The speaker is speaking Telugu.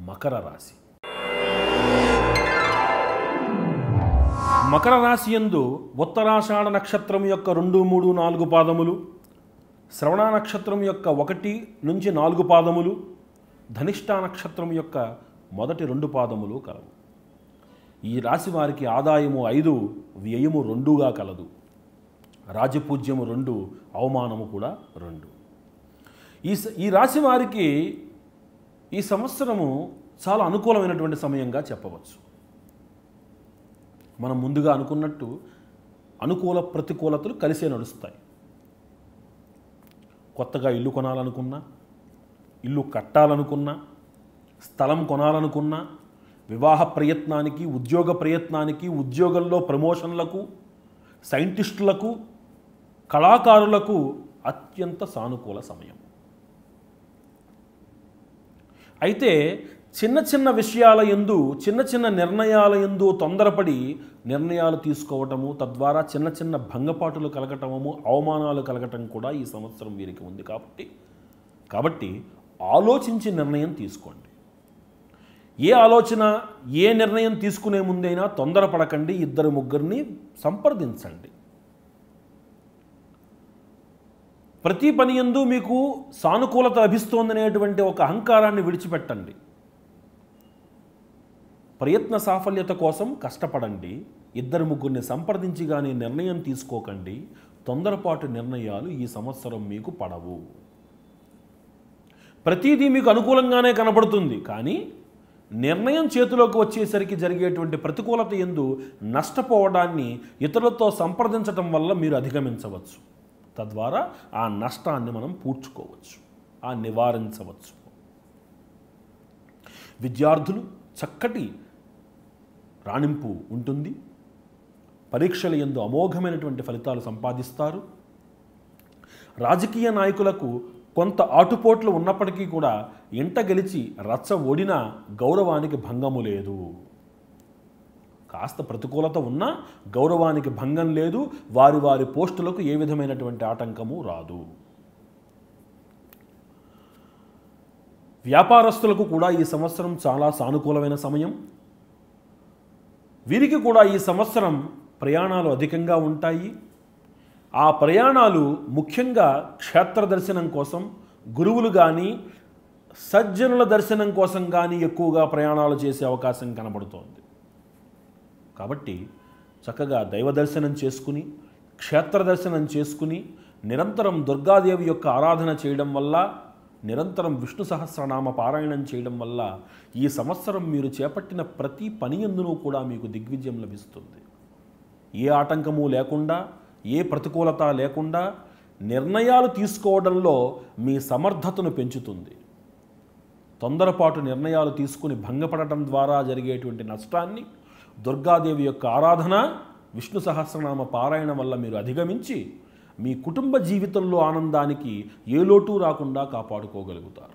మకర రాశి. మకర రాశి యందు ఉత్తరాషాఢ నక్షత్రం యొక్క 2, 3, 4 పాదములు, శ్రవణ నక్షత్రం యొక్క 1 నుంచి 4 పాదములు, ధనిష్ఠా నక్షత్రం యొక్క మొదటి 2 పాదములు కలవు. ఈ రాశి వారికి ఆదాయము 5, వ్యయము 2గా కలదు. రాజపూజ్యము 2, అవమానము కూడా 2. ఈ రాశి వారికి ఈ సంవత్సరము చాలా అనుకూలమైనటువంటి సమయంగా చెప్పవచ్చు. మనం ముందుగా అనుకున్నట్టు అనుకూల ప్రతికూలతలు కలిసే నడుస్తాయి. కొత్తగా ఇల్లు కొనాలనుకున్నా, ఇల్లు కట్టాలనుకున్నా, స్థలం కొనాలనుకున్నా, వివాహ ప్రయత్నానికి, ఉద్యోగ ప్రయత్నానికి, ఉద్యోగంలో ప్రమోషన్లకు, సైంటిస్టులకు, కళాకారులకు అత్యంత సానుకూల సమయం. అయితే చిన్న చిన్న విషయాల యందు, చిన్న చిన్న నిర్ణయాల యందు తొందరపడి నిర్ణయాలు తీసుకోవటము, తద్వారా చిన్న చిన్న భంగపాటులు కలగటము, అవమానాలు కలగటం కూడా ఈ సంవత్సరం వీరికి ఉంది. కాబట్టి ఆలోచించి నిర్ణయం తీసుకోండి. ఏ ఆలోచన, ఏ నిర్ణయం తీసుకునే ముందైనా తొందరపడకండి. 2, 3 సంప్రదించండి. ప్రతి పని యందు మీకు సానుకూలత లభిస్తోందనేటువంటి ఒక అహంకారాన్ని విడిచిపెట్టండి. ప్రయత్న సాఫల్యత కోసం కష్టపడండి. 2, 3 సంప్రదించి కానీ నిర్ణయం తీసుకోకండి. తొందరపాటు నిర్ణయాలు ఈ సంవత్సరం మీకు పడవు. ప్రతిదీ మీకు అనుకూలంగానే కనబడుతుంది, కానీ నిర్ణయం చేతిలోకి వచ్చేసరికి జరిగేటువంటి ప్రతికూలత యందు నష్టపోవడాన్ని ఇతరులతో సంప్రదించటం వల్ల మీరు అధిగమించవచ్చు. తద్వారా ఆ నష్టాన్ని మనం పూడ్చుకోవచ్చు, ఆ నివారించవచ్చు. విద్యార్థులు చక్కటి రాణింపు ఉంటుంది. పరీక్షల యందు అమోఘమైనటువంటి ఫలితాలు సంపాదిస్తారు. రాజకీయ నాయకులకు కొంత ఆటుపోట్లు ఉన్నప్పటికీ కూడా ఇంట గెలిచి రచ్చ ఓడినా గౌరవానికి భంగము లేదు. కాస్త ప్రతికూలత ఉన్నా గౌరవానికి భంగం లేదు. వారి పోస్టులకు ఏ విధమైనటువంటి ఆటంకము రాదు. వ్యాపారస్తులకు కూడా ఈ సంవత్సరం చాలా సానుకూలమైన సమయం. వీరికి కూడా ఈ సంవత్సరం ప్రయాణాలు అధికంగా ఉంటాయి. ఆ ప్రయాణాలు ముఖ్యంగా క్షేత్ర దర్శనం కోసం, గురువులు కానీ సజ్జనుల దర్శనం కోసం కానీ ఎక్కువగా ప్రయాణాలు చేసే అవకాశం కనబడుతోంది. కాబట్టి చక్కగా దైవ దర్శనం చేసుకుని, క్షేత్ర దర్శనం చేసుకుని, నిరంతరం దుర్గాదేవి యొక్క ఆరాధన చేయడం వల్ల, నిరంతరం విష్ణు సహస్రనామ పారాయణం చేయడం వల్ల ఈ సంవత్సరం మీరు చేపట్టిన ప్రతి పని యందునూ కూడా మీకు దిగ్విజయం లభిస్తుంది. ఏ ఆటంకము లేకుండా, ఏ ప్రతికూలత లేకుండా నిర్ణయాలు తీసుకోవడంలో మీ సమర్థతను పెంచుతుంది. తొందరపాటు నిర్ణయాలు తీసుకుని భంగపడటం ద్వారా జరిగేటువంటి నష్టాన్ని దుర్గాదేవి యొక్క ఆరాధన, విష్ణు సహస్రనామ పారాయణ వల్ల మీరు అధిగమించి మీ కుటుంబ జీవితంలో ఆనందానికి ఏ లోటు రాకుండా కాపాడుకోగలుగుతారు.